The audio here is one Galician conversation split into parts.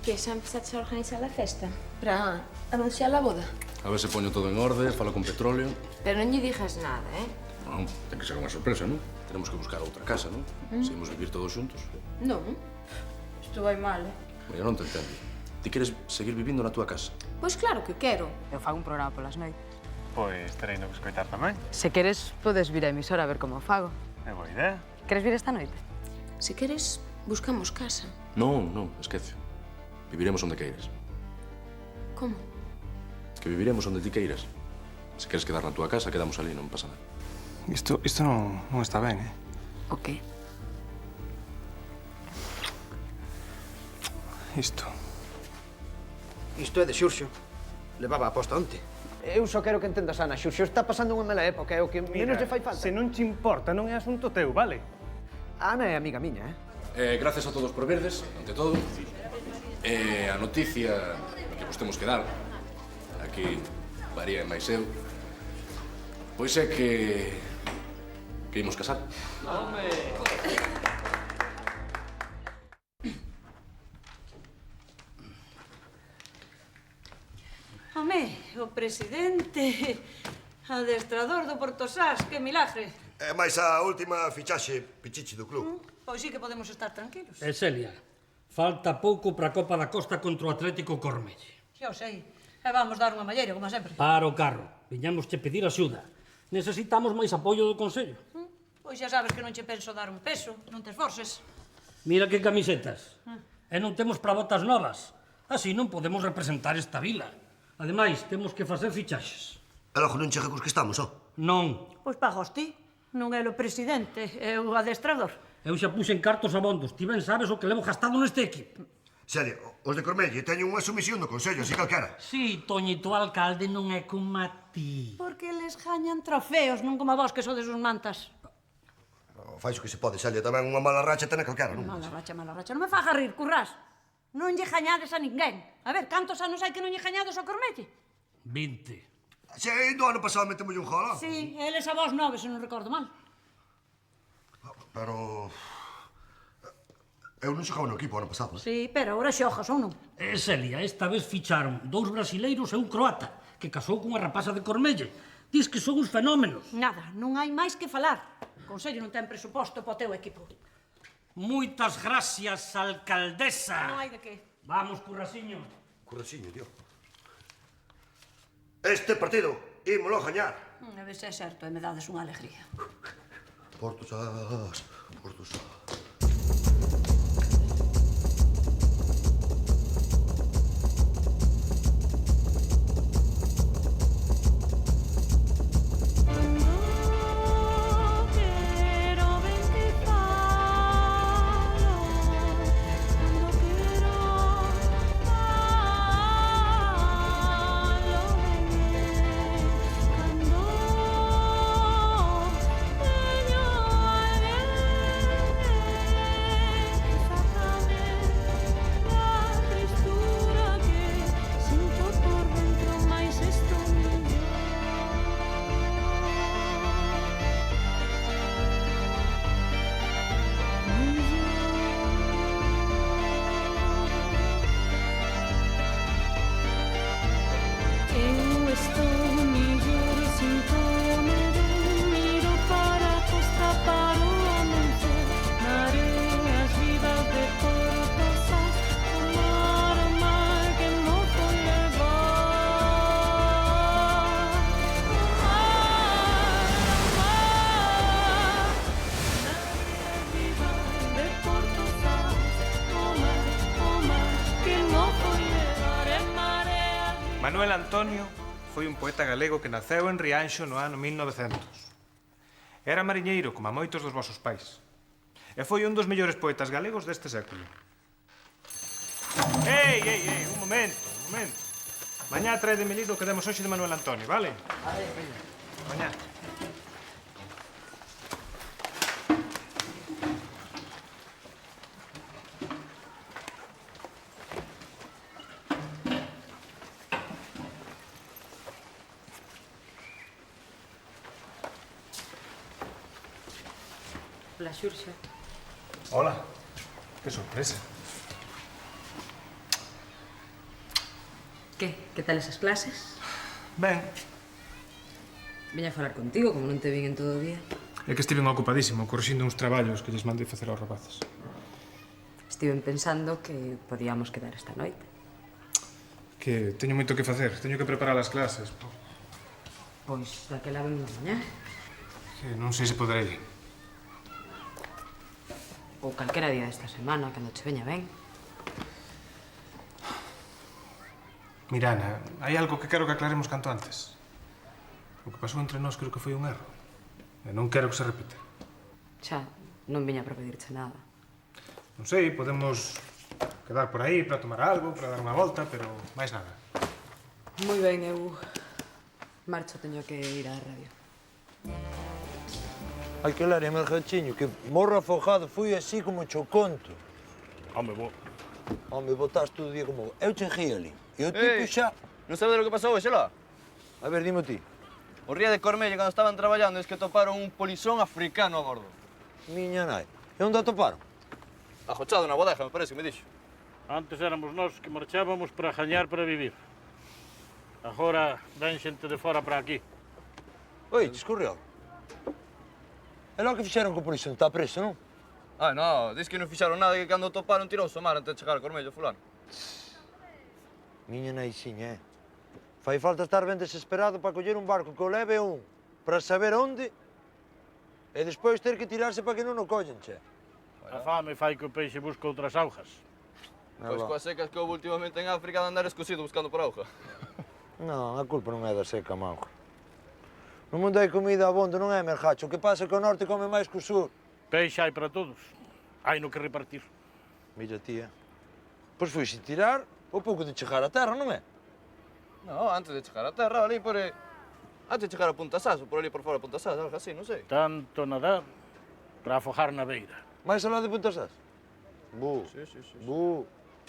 Que xa empezaches a organizar a festa? Para anunciar a boda? A ver se poño todo en orde, falo con Petróleo. Pero non lle dixas nada, Non, ten que ser unha sorpresa, non? Tenemos que buscar outra casa, non? Seguimos vivir todos xuntos. Non. Isto vai mal, Eu non te entendo. Ti queres seguir vivindo na túa casa? Pois claro que quero. Eu fago un programa polas noites. Pois terei no que escoitar tamén. Se queres, podes vir á emisora a ver como o fago. É boa idea. Queres vir esta noite? Se queres, buscamos casa. Non, esquece. Viviremos onde queiras. Como? Que viviremos onde ti queiras. Se queres quedar na túa casa, quedamos ali, non pasa nada. Isto non está ben, eh? O qué? Isto. Isto é de Xurxo. Levaba a posta onte. Eu só quero que entendas, Ana. Xurxo está pasando unha mala época, é o que menos lle fai falta. Se non te importa, non é asunto teu, vale? Ana é amiga miña, Gracias a todos por verdes, ante todo. A noticia que vos temos que dar, aquí María e máis eu, pois é que imos casar. Home, o presidente, adestrador do Portosás, que milagre. É máis a última fichaxe pichichi do club. Pois sí que podemos estar tranquilos. Celia, falta pouco para a Copa da Costa contra o Atlético Cormelle. Xa o sei. E vamos dar unha malleira, como sempre. Para o carro. Viñamos che pedir axuda. Necesitamos máis apoio do Consello. Pois xa sabes que non che penso dar un peso, non te esforces. Mira que camisetas. E non temos para botas novas. Así non podemos representar esta vila. Ademais, temos que facer fichaxes. E logo non chega cos que estamos, ó. Non. Pois pagos ti. Non é o presidente, é o adestrador. Eu xa puxen cartos abondos. Ti ben sabes o que levo gastado neste equipo. Celia, os de Cormelle teñen unha sumisión do Consello, así calquera. Si, Toñito, o alcalde non é como a ti. Porque les gañan trofeos, non como a vos que sodes uns mantas. Fais o que se pode, Celia, tamén unha mala racha ten a calquera, non? Mala racha. Non me fagas rir, currás. Non lle gañades a ninguén. A ver, cantos anos hai que non lle gañades ao Cormelle? 20. Se do ano pasado metemos un gol, Sí, eles a vos 9, se non recordo mal. Pero... Eu non xogaba no equipo ano pasado, Sí, pero agora xojas ou non? Celia, esta vez ficharon 2 brasileiros e un croata, que casou cunha rapaza de Cormelle. Dis que son uns fenómenos. Nada, non hai máis que falar. O Consello non ten presuposto para o teu equipo. Moitas gracias, alcaldesa. Non hai de que. Vamos, currasiño. Currasiño, tío. Este partido ímolo gañar. A ver se é certo e me dades unha alegría. Portosás. Manuel Antonio foi un poeta galego que naceu en Rianxo no ano 1900. Era mariñeiro, como a moitos dos vosos pais. E foi un dos mellores poetas galegos deste século. Ei, un momento. Mañá traedeme lido que demos hoxe de Manuel Antonio, vale? Mañá. La Xurxa. Hola. Que sorpresa. Que tal esas clases? Ben, Veña a falar contigo, como non te vin en todo o día. é que estive ocupadísimo corrixindo uns traballos que lles mandei facer aos rapaces. Estiven pensando que podíamos quedar esta noite. Que teño moito que facer, teño que preparar as clases. Pois, daquela vemos mañá. Que non sei se poderei. Ou calquera día desta semana, cando che veña ben. Mira, Ana, hai algo que quero que aclaremos canto antes. O que pasou entre nós creo que foi un erro. E non quero que se repita. Xa, non viña para pedirche nada. Non sei, podemos quedar por aí para tomar algo, para dar unha volta, pero máis nada. Moi ben, eu marcho, teño que ir á radio. Hai que ler, Mergachiño, que morro afogado fui así como cho conto. Home, bo. Home, botaste todo o día como... Eu che ali. E o tipo xa... Non sabes lo que pasou hoxe lá? A ver, dime ti. O ría de Cormelle, cando estaban traballando, es que toparon un polizón africano a bordo. Miña nai. E onde a toparon? Ajochado na bodega, me parece que me dixo. Antes éramos nós que marchábamos para gañar para vivir. Agora ven xente de fora para aquí. Oi, discorreu. É logo que fixeron co polizón, está preso, non? Ah, no, dis que non fixaron nada, que cando o toparon tirou o mar antes de chegar a Cormello, fulano. Miña naixiña, Fai falta estar ben desesperado para coller un barco que o leve un, para saber onde, e despois ter que tirarse para que non o collen, che. A fame fai que o peixe busca outras augas. Pois coas secas que houve últimamente en África de andar escocido buscando por auga. Non, a culpa non é da seca, Manjo. No mundo hai comida abondo, non é, Mergacho? O que pasa é que o norte come máis que o sur. Peixe hai para todos. Hai no que repartir. Mira, tía. Pois fuiste tirar o pouco de chegar á terra, non é? No, antes de chegar a terra, ali por... Antes de chegar a Punta Sas, ou por ali por fora a Punta Sas, algo así, non sei. Tanto nadar para afogar na beira. Mais alá de Punta Sas? Bu. Sí. Bu.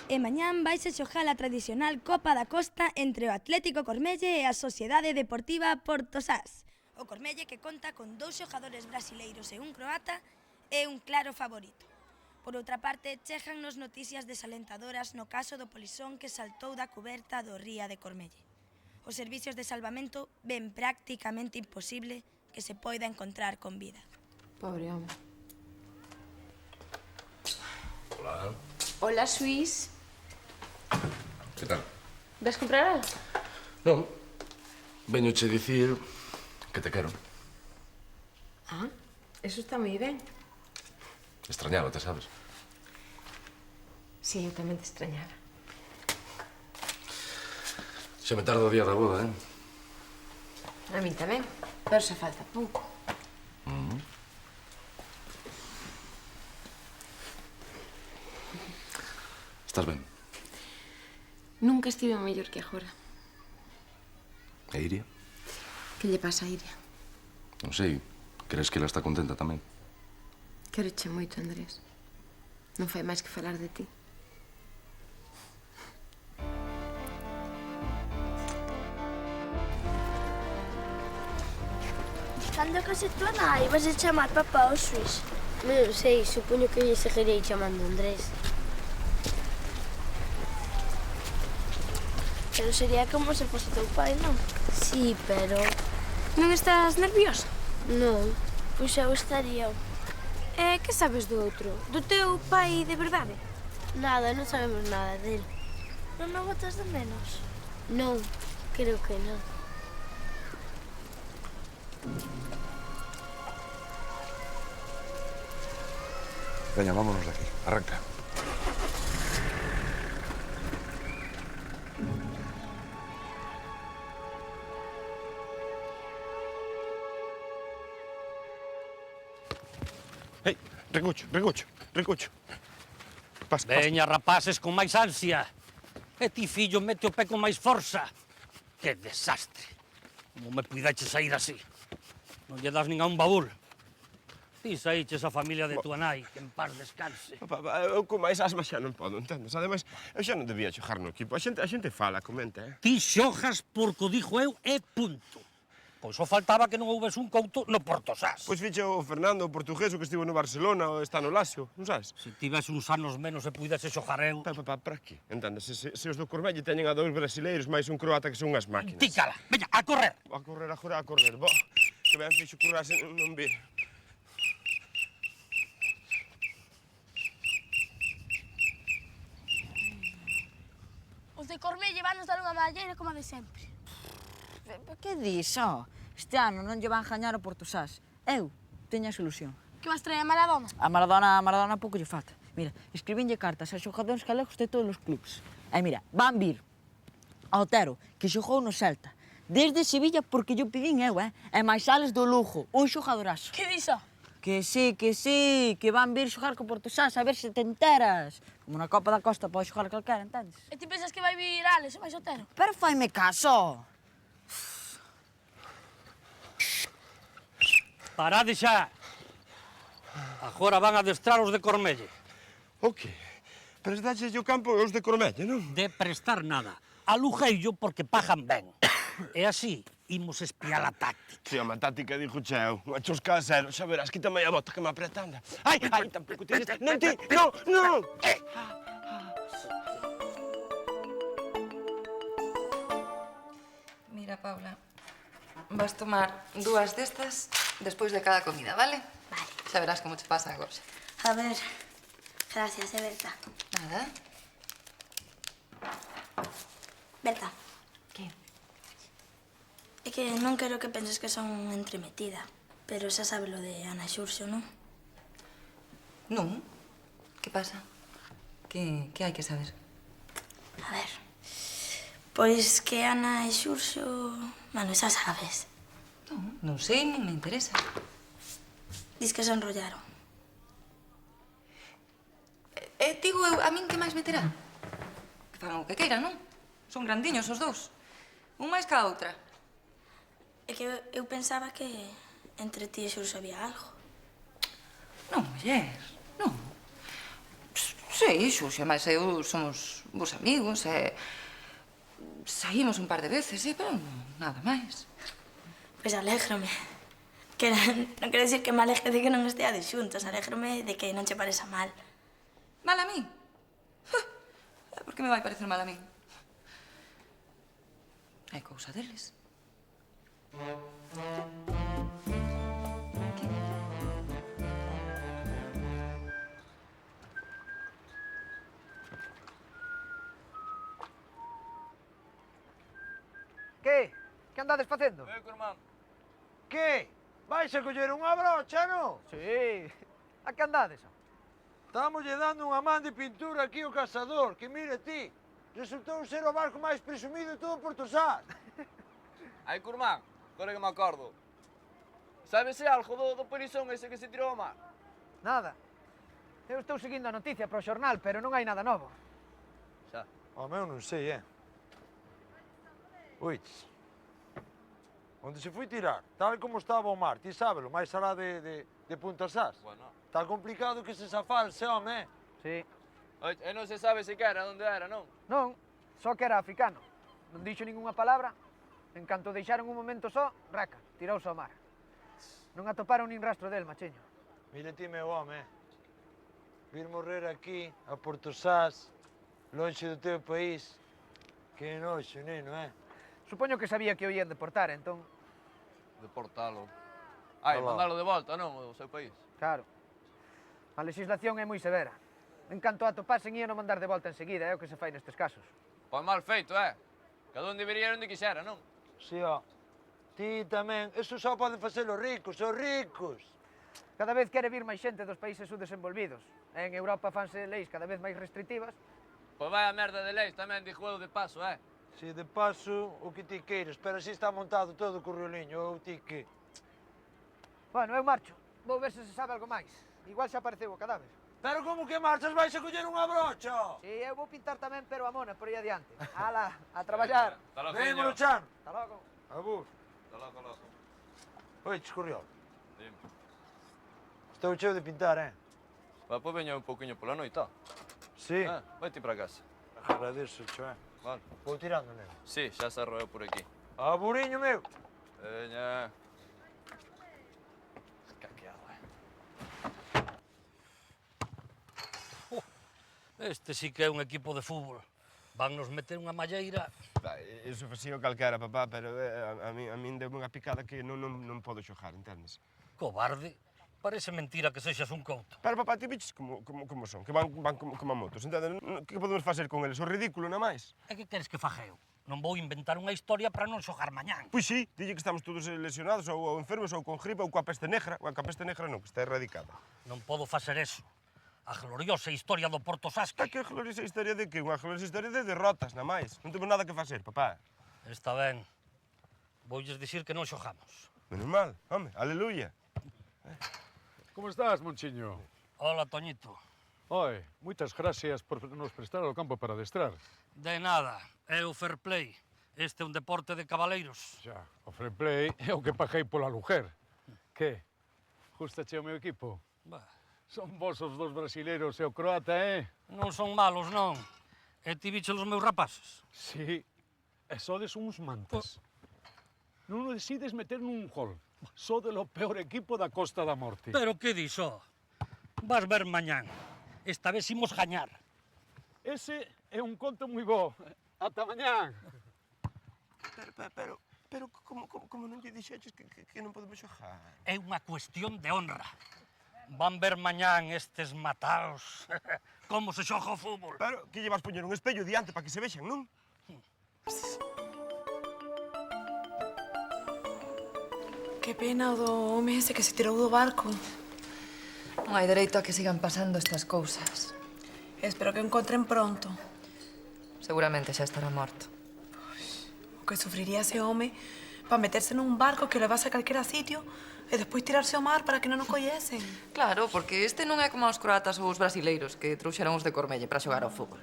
E mañán vaise xogar a tradicional Copa da Costa entre o Atlético Cormelle e a Sociedade Deportiva Porto Sas. O Cormelle, que conta con 2 xogadores brasileiros e un croata, é un claro favorito. Por outra parte, chegannos noticias desalentadoras no caso do polizón que saltou da cuberta do ría de Cormelle. Os servicios de salvamento ven prácticamente imposible que se poida encontrar con vida. Pobre home. Hola. Hola, Suís. Que tal? Vas comprar algo? Non. Veñoche dicir que te quero. Ah, eso está moi ben. Extrañaba, te sabes. Sí, eu tamén te extrañaba. Xa me tarda o día da boda, A min tamén, pero xa falta pouco. Estás ben? Nunca estive mellor que agora. E Iria? Que lle pasa a Iria? Non sei. Crees que ela está contenta tamén? Queroche moito, Andrés. Non fai máis que falar de ti. Cando case tua nai, vas a chamar papá ao Suís? Non sei, supoño que lle seguirei chamando Andrés. Pero sería como se fose teu pai, non? Sí, pero... Non estás nerviosa? Non. Pois eu estaría. E que sabes do outro? Do teu pai de verdade? Nada, non sabemos nada dele. Non o botas de menos? Non, creo que non. Veña, vámonos de aquí. Arranca. Ei, Rencucho. Pasa. Veña, rapaces, con máis ansia. E ti, fillo, mete o pé con máis forza. Que desastre. Como me puidache sair así? Non lle das nin a un baúl. Ti saíches a familia de tua nai, que en paz descanse. Papá, eu con máis asma xa non podo, entendes? Ademais, eu xa non debía xogar no equipo. A xente fala, comenta, Ti xojas porque o dixo eu e punto. Pois só faltaba que non houbese un couto no Portosás. Pois ficha o Fernando, o portugués, o que estivo no Barcelona, o está no Lazio, non sabes? Se tivese uns anos menos e puidese xogar eu... Para que? Entendes, se os do Cormelle teñen a 2 brasileiros máis un croata que son unhas máquinas. Ti cala, veña, a correr. A correr. Bo, que ben fixo currase non vir. Os de Cormelle van nos dar unha medalleira como a de sempre. Que dis, ó? Este ano non lle van gañar o Portosás. Eu teño esa ilusión. Que vas traer a Maradona? A Maradona pouco lle falta. Mira, escribinlle cartas a xogadores galegos de todos os clubs. E mira, van vir a Otero, que xogou no Celta. Desde Sevilla porque yo pedín eu, E máis Alex do Lugo, un xogadorazo. Que dixo? Que sí, que van vir xogar co Portosás a ver se te enteras. Como na Copa da Costa pode xogar calquera, entendes? E ti pensas que vai vir Alex ou vai Otero? Pero faime caso. Parade xa. Agora van a adestrar os de Cormelle. O que? Prestaxe o campo os de Cormelle, non? De prestar nada. Alugueillo porque pagan ben. E así, imos espiar a táctica. Si, a táctica dixo cheo. A chosca a cero. Xa verás, quítame a bota que me apreta, anda. Ai, tampouco tens... Non ti, non! Mira, Paula, vas tomar 2 destas despois de cada comida, vale? Vale. Xa verás como te pasa a gorxa. A ver, gracias, Berta. Nada. Berta. Que? É que non quero que penses que son entremetida, pero xa sabe lo de Ana e Xurxo, non? Non. Que pasa? Que hai que saber? A ver, pois que Ana e Xurxo... Bueno, xa sabes. Non sei, non me interesa. Dis que se enrollaron. Digo eu, a min que máis meterá? Que fagan o que queiran, non? Son grandiños os dous. Un máis que a outra. É que eu pensaba que entre ti e Xurxo había algo. Non, muller, non. Sí, Xurxo, máis eu somos bons amigos e... Saímos un par de veces, pero nada máis. Pois alégrome. Que non quero dicir que me alegre de que non esteades xuntos. Alégrome de que non che pareza mal. Mal a mí? Por que me vai parecer mal a mí? É cousa deles. Que? Que andades facendo? Irmán. Que? Vais a coller unha brocha, non? Sí. A que andades? Estamos lle dando unha man de pintura aquí ao cazador, que mire ti, resultou ser o barco máis presumido de todo Portosás. Ai, curmán, agora que me acordo. Sabese algo do polizón ese que se tirou ao mar? Nada. Eu estou seguindo a noticia pro xornal, pero non hai nada novo. Xa. O meu non sei, Oiches, onde se foi tirar, tal como estaba o mar, ti sábelo, máis alá de Puntasás. Bueno. Está complicado que se zafalse, home, Sí. Oye, e non se sabe sequera onde era, non? Non, só que era africano. Non dixo ningunha palabra. En canto deixaron un momento só, raca, tirouse ao mar. Non atoparon nin rastro del, macheño. Mire ti, meu home, vir morrer aquí, a Portosás, lonxe do teu país, que noxo, neno, Supoño que sabía que o ían deportar, entón... Deportalo. Ai, Alá. mandalo de volta, non, ao seu país. Claro. A legislación é moi severa. En canto atopasen, ían o mandar de volta enseguida, é o que se fai nestes casos. Pois mal feito, Cada un debería ir onde quixera, non? Si, ó. Ti tamén, eso só poden facer os ricos, os ricos. Cada vez quere vir máis xente dos países subdesenvolvidos. En Europa fanse leis cada vez máis restrictivas. Pois vai a merda de leis tamén, dixo eu de paso, Si, de paso, o que ti queiras, pero así está montado todo co rioliño, ou ti que... Bueno, eu marcho. Vou ver se sabe algo máis. Igual xa apareceu o cadáver. Pero como que marchas? Vais a coller unha brocha? Si, eu vou pintar tamén pero a mona por aí adiante. Ala, a traballar. Hasta logo, Vémonos, Chan. Hasta logo. Abur. Hasta logo. Oi, Escorriol. Dime. Estou cheo de pintar, Pois veño un pouquiño pola noite, Si. Vai ti para casa. Agradeço, cho, Vale. Vou tirando, neno. Si, xa cerro eu por aquí. Aburiño meu. Veña. Escaqueado, Este sí que é un equipo de fútbol. Van nos meter unha malleira. Iso facía calquera, papá, pero a min deu unha picada que non podo xogar, entendes? Cobarde. Parece mentira que sexas un couto. Pero, papá, ti viches como son, que van como a motos, entendes? Que podemos facer con eles? O ridículo, na máis. E que queres que faga eu? Non vou inventar unha historia para non xogar mañán. Pois sí, dille que estamos todos lesionados, ou enfermos, ou con gripe, ou coa peste negra. Ou coa peste negra non, que está erradicada. Non podo facer eso. A gloriosa historia do Porto Sasque. Que gloriosa historia de que? Unha gloriosa historia de derrotas, na máis. Non temos nada que facer, papá. Está ben. Voulles dicir que non xogamos. Menos mal, home, aleluya. Como estás, Monchiño? Hola, Toñito. Oi, moitas gracias por nos prestar ao campo para adestrar. De nada. É o fair play. Este é un deporte de cabaleiros. Xa, o fair play é o que paguei pola lujer. Que? Gustache o meu equipo? Bah. Son vos os dos brasileiros e o croata, Non son malos, non. E ti biche os meus rapaces? Sí, e sodes uns mantas. Non o decides meter nun gol. Sode o peor equipo da Costa da Morte. Pero que dixo? Vas ver mañán. Esta vez imos gañar. Ese é un conto moi bo. Ata mañán. Pero como non lle dixeches que non podemos xogar? É unha cuestión de honra. Van ver mañán estes mataos como se xoga o fútbol. Pero que lle vas poñer un espello diante para que se vexan, non? Que pena o do home ese que se tirou do barco. Non hai dereito a que sigan pasando estas cousas. Espero que o encontren pronto. Seguramente xa estará morto. O que sufriría ese home para meterse nun barco que o levase a calquera sitio e despois tirarse ao mar para que non o collesen. Claro, porque este non é como os croatas ou os brasileiros que trouxeron os de Cormelle para xogar ao fútbol.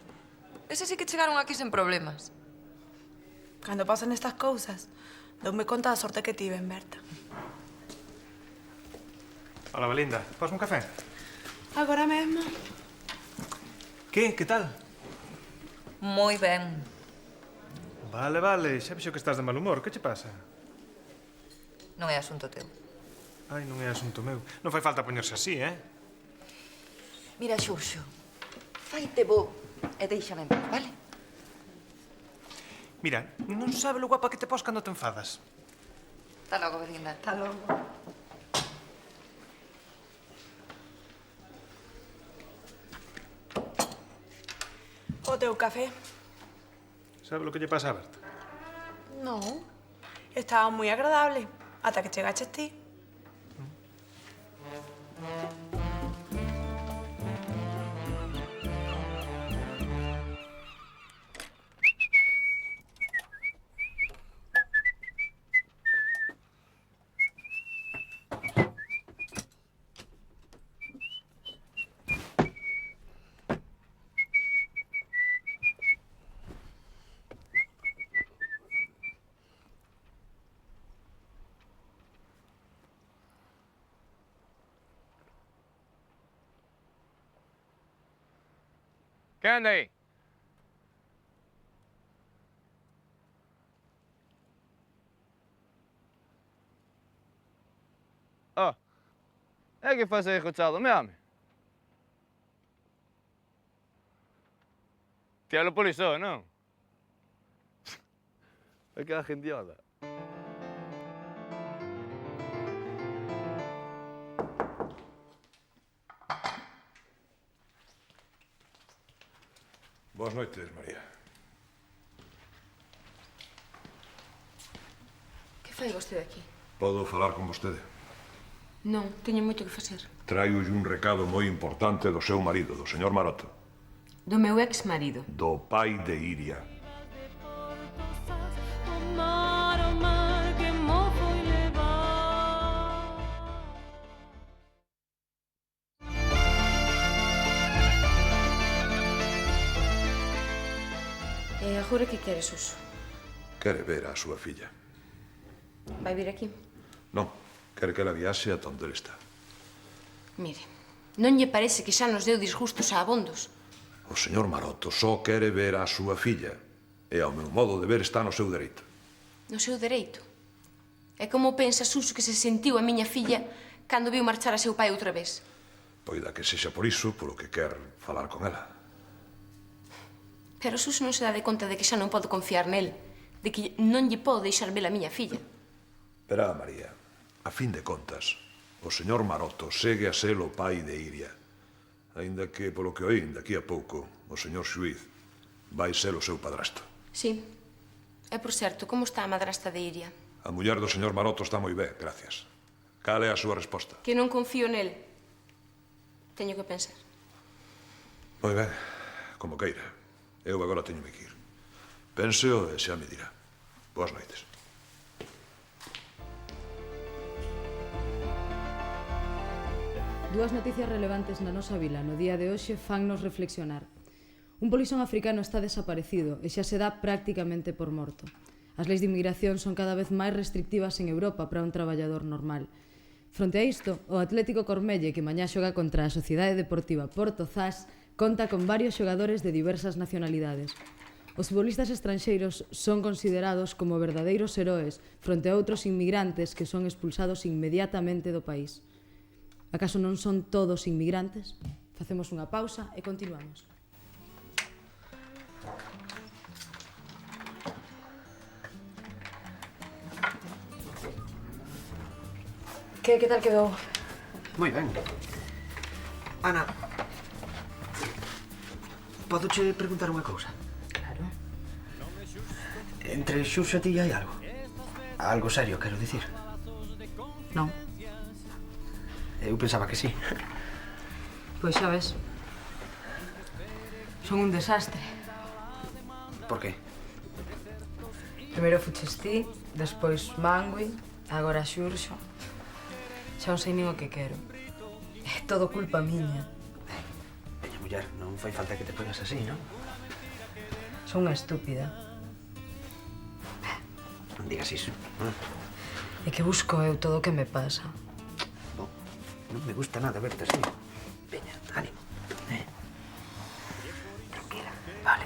Ese sí que chegaron aquí sen problemas. Cando pasan estas cousas, doume conta da sorte que tiven, Berta. Hola, Belinda. Pásme un café? Agora mesmo. Que? Que tal? Moi ben. Vale, vale. Xa vexo que estás de mal humor. Que che pasa? Non é asunto teu. Ai, non é asunto meu. Non fai falta poñerse así, Mira, Xurxo, faite bo e déixame en paz, vale? Mira, non sabe lo guapa que te pos cando te enfadas. Hasta logo, Belinda. Hasta logo. O teu café? Sabe lo que lle pasa a Berta? Non. Estaba moi agradable ata que chegaches ti. Que anda aí? Oh, é que faz aí, Rochado, meu homem? Ti lo polizou, non? Aquela gendiola. Boas noites, María. Que fai vostede aquí? Podo falar con vostede? Non, teño moito que facer. Traio un recado moi importante do seu marido, do señor Maroto. Do meu ex-marido. Do pai de Iria. E agora que queres, Suso? Quere ver a súa filla. Vai vir aquí? Non, quere que ela viaxe ata onde ele está. Mire, non lle parece que xa nos deu disgustos a abondos? O señor Maroto só quere ver a súa filla. E ao meu modo de ver está no seu dereito. No seu dereito? E como pensa Suso que se sentiu a miña filla cando viu marchar a seu pai outra vez? Poida que sexa por iso polo que quer falar con ela. Pero Suso non se dá de conta de que xa non podo confiar nel, de que non lle podo deixar ver a miña filla. Verá, María, a fin de contas, o señor Maroto segue a ser o pai de Iria, aínda que, polo que oín daqui a pouco, o señor xuiz vai ser o seu padrasto. Sí. E, por certo, como está a madrasta de Iria? A muller do señor Maroto está moi ben, gracias. Cal é a súa resposta? Que non confío nel. Teño que pensar. Moi ben, como queira. Eu agora teño que ir. Pénseo e xa me dirá. Boas noites. Dúas noticias relevantes na nosa vila no día de hoxe fannos reflexionar. Un polizón africano está desaparecido e xa se dá prácticamente por morto. As leis de inmigración son cada vez máis restrictivas en Europa para un traballador normal. Fronte a isto, o Atlético Cormelle, que mañá xoga contra a Sociedade Deportiva Porto Zas, conta con varios xogadores de diversas nacionalidades. Os futbolistas estranxeiros son considerados como verdadeiros heroes fronte a outros inmigrantes que son expulsados inmediatamente do país. Acaso non son todos inmigrantes? Facemos unha pausa e continuamos. Que tal quedou? Moi ben. Ana, podo che preguntar unha cousa? Claro. Entre Xuxo e ti hai algo? Algo serio, quero dicir. Non. Eu pensaba que sí. Pois xa ves. Son un desastre. Por qué? Primeiro fuches ti, despois Mangui, agora Xurxo. Xa non sei nin o que quero. É todo culpa miña. Veña, muller, non fai falta que te pongas así, non? Son unha estúpida. Non digas iso. É que busco eu todo o que me pasa. Non me gusta nada verte así. Veña, ánimo. Tranquila, vale.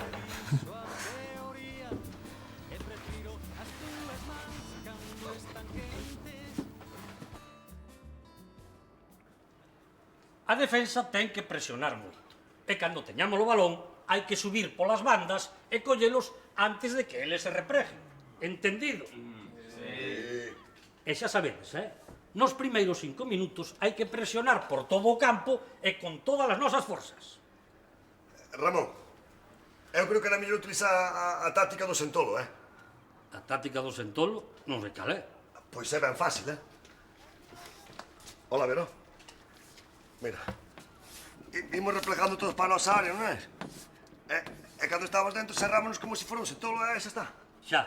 A defensa ten que presionar moito. E cando teñamos o balón, hai que subir polas bandas e collelos antes de que eles se repreguen. Entendido? Sí. E xa sabedes, nos primeiros 5 minutos hai que presionar por todo o campo e con todas as nosas forzas. Ramón, eu creo que era mellor utilizar a táctica do sentolo, A táctica do sentolo? Non sei cal é. Pois é ben fácil, Hola, Veró. Mira, imos replegando todos para a nosa área, non é? E cando estábamos dentro cerrámonos como se fora un sentolo e xa está. Xa.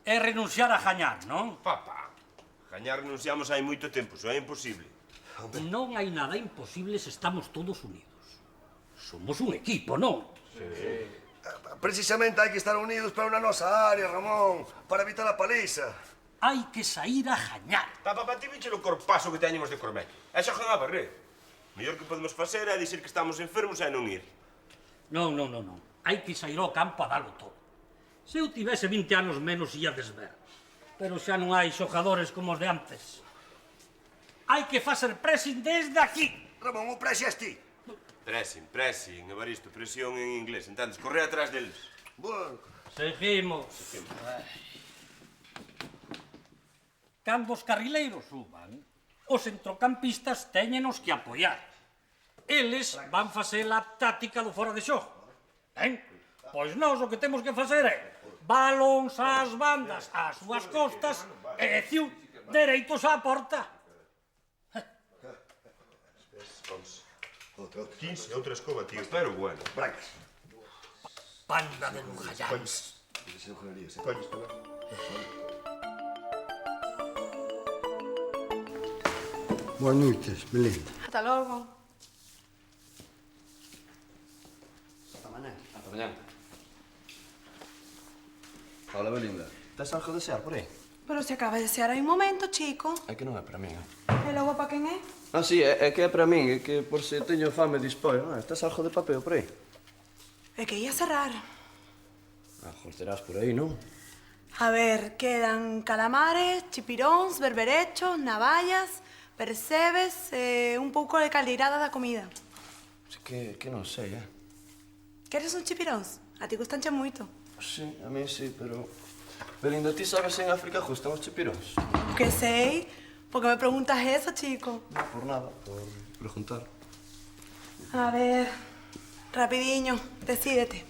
É renunciar a gañar, non? Papá, gañar renunciamos hai moito tempo, iso é imposible. Non hai nada imposible se estamos todos unidos. Somos un equipo, non? Sí. Precisamente hai que estar unidos para unha nosa área, Ramón, para evitar a paliza. Hai que sair a gañar. Papá, ti viche o corpazo que teñemos de Cormelle. É xogan a barrer. O mellor que podemos facer é dicir que estamos enfermos e non ir. Non. Hai que sair ao campo a dalo todo. Se eu tivese 20 anos menos ia desver. Pero xa non hai xogadores como os de antes. Hai que facer pressing desde aquí. Ramón, o pressing és ti. Pressing, Evaristo, presión en inglés, entendes? Corre atrás deles. Bueno. Seguimos. Cando os carrileiros suban, os centrocampistas téñenos que apoiar. Eles van facer a táctica do fora de xogo. Pois nós o que temos que facer é balóns ás bandas, ás súas costas e dereitos á porta. 15, outra escoba, tío, pero bueno. Brancas. Panda de nunhalláns. Boas noites, Belinda. Ata logo. Ata mañá. Ata mañá. Hola, Belinda. Tes algo a desear por aí? Pero se acaba de desear hai un momento, chico. É que non é para min, E logo pa quen é? Ah, sí, é que é para min, é que por se teño fame dispoi, non é? Tes algo de papel por aí? É que ia cerrar. Ah, joder, terás por aí, non? A ver, quedan calamares, chipiróns, berberechos, navallas, percebes e un pouco de caldeirada da comida. Que non sei, Queres un chipiróns? A ti gustanche moito. Sí, a mí sí, pero... Belinda, ti sabes se en África gustan os chipiróns? Que sei? Por que me preguntas eso, chico? Non, por nada, por preguntar. A ver, rapidiño, decídete.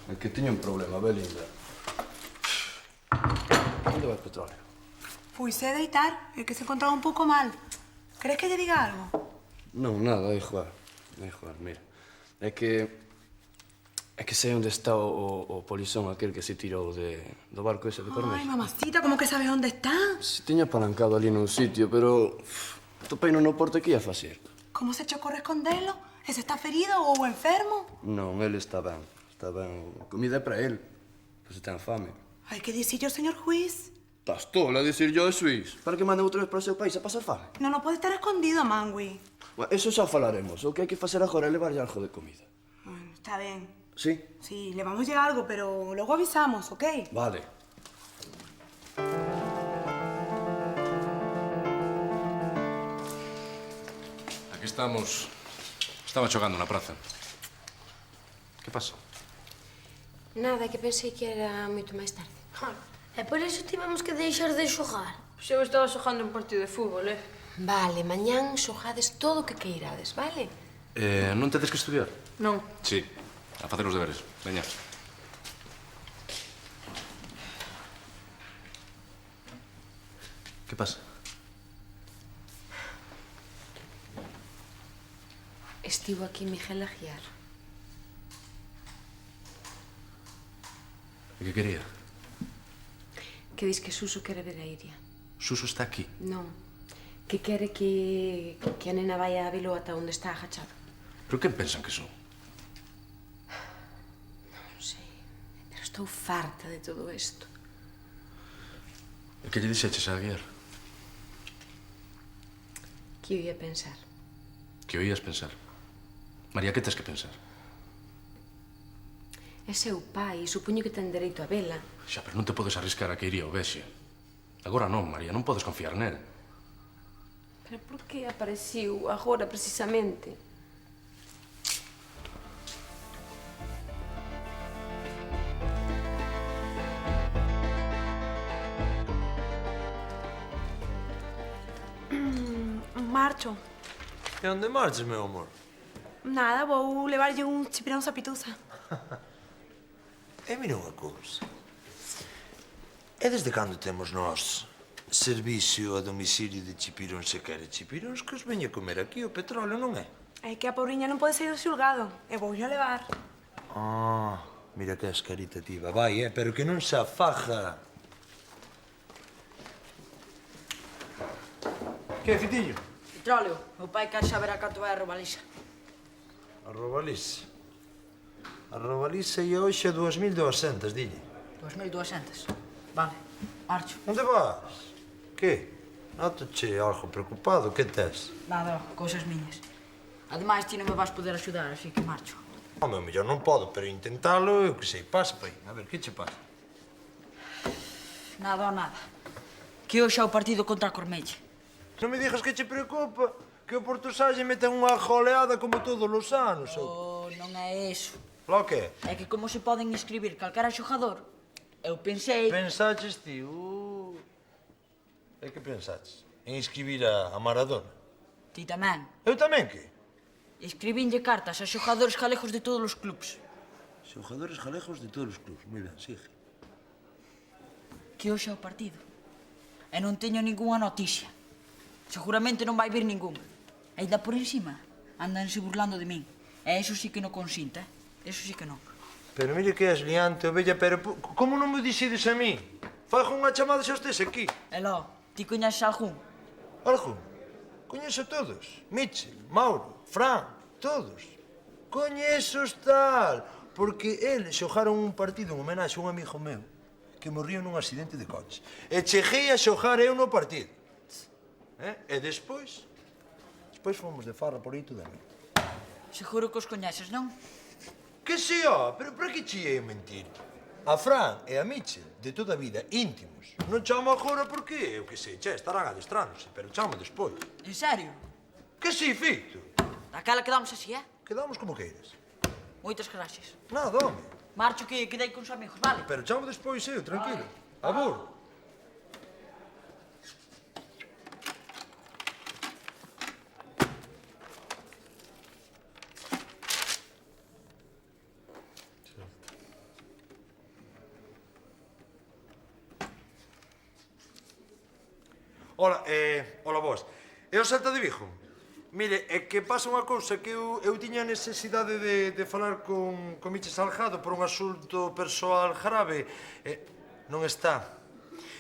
É que teño un problema, Belinda. Onde vai o petróleo? Fuise a deitar, é que se encontraba un pouco mal. Queres que lle diga algo? Non, nada, dai jugar, mira. É que sei onde está o polizón aquel que se tirou do barco ese de Cornell. Ai, mamacita, como que sabes onde está? Se tiña apalancado ali nun sitio, pero... Topeino no porto, que ia facer? Como se che ocorre escondelo? Ese está ferido ou enfermo? Non, ele está ben. Está ben. A comida é para ele. Pois se ten fame. Hai que dicirlo, señor juiz. Estás tola a dicir yo a Suís? Para que manden outra vez para o seu país a pasar fame? Non pode estar escondido, Mangui. Bueno, eso xa falaremos. O que hai que facer agora é levarlle algo de comida. Bueno, está ben. Sí? Sí, le vamos a llevar algo, pero luego avisamos, ¿ok? Vale. Aquí estamos. Estaba xogando na praza. Que pasa? Nada, que pensei que era moito máis tarde. E por iso tivemos que deixar de xogar. Pois eu estaba xogando un partido de fútbol, Vale, mañán xogades todo o que queirades, vale? Non tedes que estudiar? Non. Sí, a facer os deberes. Veña. Que pasa? Estivo aquí Miguel Aguiar. E que quería? Que dis que Suso quere ver a Iria. Suso está aquí. Non. Que quere que a nena vai a velo ata onde está agachado. Pero quen pensan que son? Non sei, pero estou farta de todo isto. E que lle dixeches a Aguiar? Que eu ia pensar. Que oías pensar. María, que tes que pensar? É seu pai, supoño que ten dereito a vela. Xa, pero non te podes arriscar a que Iria o vexe. Agora non, María, non podes confiar nel. Pero por que apareciu agora, precisamente? Marcho. E onde marches, meu amor? Nada, vou levarlle un chipirón a Pitusa. E mira unha cousa. E desde cando temos nós servicio a domicilio de chipirón se quere chipiróns que os veña comer aquí o petróleo, non é? É que a pobriña non pode sair do xulgado. E voulle a levar. Ah, mira que es caritativa. Vai, pero que non se afaja. Que, fitillo? Petróleo. Meu pai quer saber a canto vai a robaliza. A robaliza. A robaliza ia hoxe a 2.200, dille. 2.200. Vale, marcho. Onde vas? Que? Noto-che algo preocupado. Que tes? Nada, cousas miñas. Ademais, ti non me vas poder axudar, así que marcho. Home, o mellor non podo, pero intentalo, eu que sei. Pasa, pai. A ver, que che pasa? Nada ou nada. Que hoxe é o partido contra a Cormelle. Non me digas que che preocupa que o Portosalle meta unha joleada como todos os anos. Oh, non é iso. Lo que? É que como se poden inscribir calquera xogador, eu pensei... Pensaches ti, E que pensaches? En inscribir a Maradona? Ti tamén. Eu tamén, que? Escribinlle cartas a xogadores galegos de todos os clubs. Xogadores galegos de todos os clubs. Moi ben, sigue. Que hoxe é o partido. E non teño ningunha noticia. Seguramente non vai vir ningún. E ainda por encima, andanse burlando de min. E eso sí que non consinta, Eso sí que non. Pero mire que és liante, ovella, pero como non me dixedes a mí? Fago unha chamada xa estés aquí. Eló, ti coñeces algún? Algún? Coñezo a todos. Mitchell, Mauro, Fran, todos. Coñezos tal. Porque eles xogaron un partido en homenaxe a un amigo meu que morriu nun accidente de coche. E cheguei a xogar eu no partido. E despois fomos de farra por aí toda a noite. Seguro que os coñeces, non? Que se, ó, pero para que che ia mentir? a Fran e a Mitchell de toda a vida, íntimos. Non chamo agora porque, eu que sei, estarán adestrándose, pero chamo despois. En serio? Que si, Fito? Daquela quedamos así, Quedamos como queiras. Moitas gracias. Nada, home. Marcho que quedei con os amigos, vale? Pero chamo despois eu, tranquilo. Abur. Ola, ola vos. É o Celta de Vigo? Mire, é que pasa unha cousa que eu tiña necesidade de falar con Miche Salgado por un asunto persoal grave. Non está.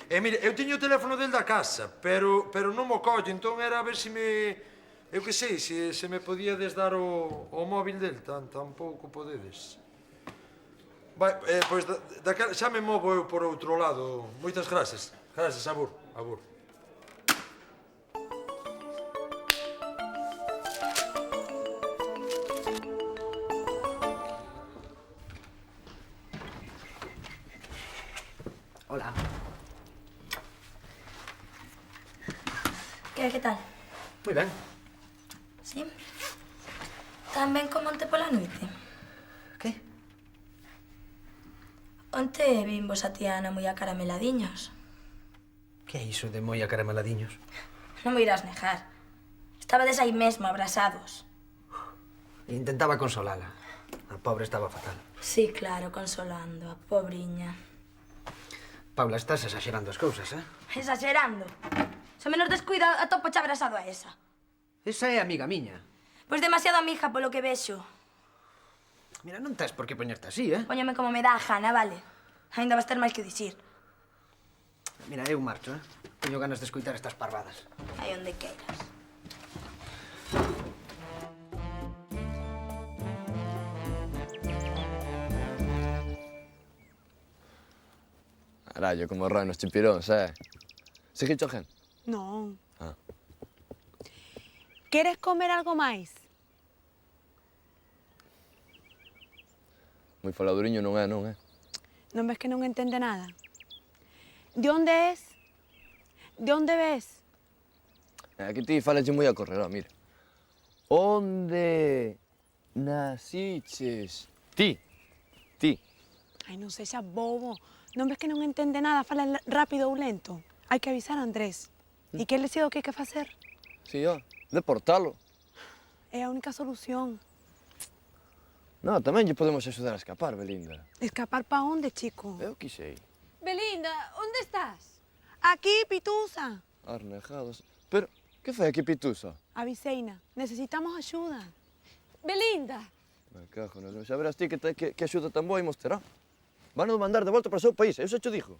Mire, eu tiño o teléfono del da casa, pero non mo colle, entón era a ver se me... Eu que sei, se me podíades dar o móvil del, tampouco podedes. Vai, pois, xa me movo eu por outro lado. Moitas gracias. Gracias, abur, abur. Hola. ¿Qué tal? Moi ben. Sí? Tan ben como onte pola noite? Que? Onte vimos a ti Ana moi acarameladiños. Que é iso de moi acarameladiños? Non me irás negar. Estabades aí mesmo, abrasados. Intentaba consolala. A pobre estaba fatal. Sí, claro, consolando a pobriña. Paula, estás exagerando as cousas, Exagerando. Se menos descuida, atopo xa abrasado a esa. Esa é amiga miña. Pois demasiado amiga polo que vexo. Mira, non tes por que poñerte así, Póñame como me dá a gana, vale? Ainda vas ter máis que dicir. Mira, eu marcho, Teño ganas de escoitar estas parvadas. Aí onde queiras. Carallo, como roen nos chipiróns, Seguicho a gente? Non. Ah. Queres comer algo máis? Moi faladoriño non é, non é? Non ves que non entende nada? De onde es? De onde ves? Aquí ti falache moi a correr, mira. Onde nasiches? Ti. Ai, non sexa bobo. Non ves que non entende nada? Fala rápido ou lento. Hai que avisar a Andrés. E que ele sei o que hai que facer. Sí, deportalo. É a única solución. No, tamén lle podemos axudar a escapar, Belinda. Escapar pa onde, chico? Eu que sei. Belinda, onde estás? Aquí, Pitusa. Arnejados. Pero, que fai aquí Pitusa? Aviseina, necesitamos axuda. Belinda. Me cago, xa verás ti que axuda tan boa imos terá. Van a mandar de volta para o seu país, eu xa cho dixo.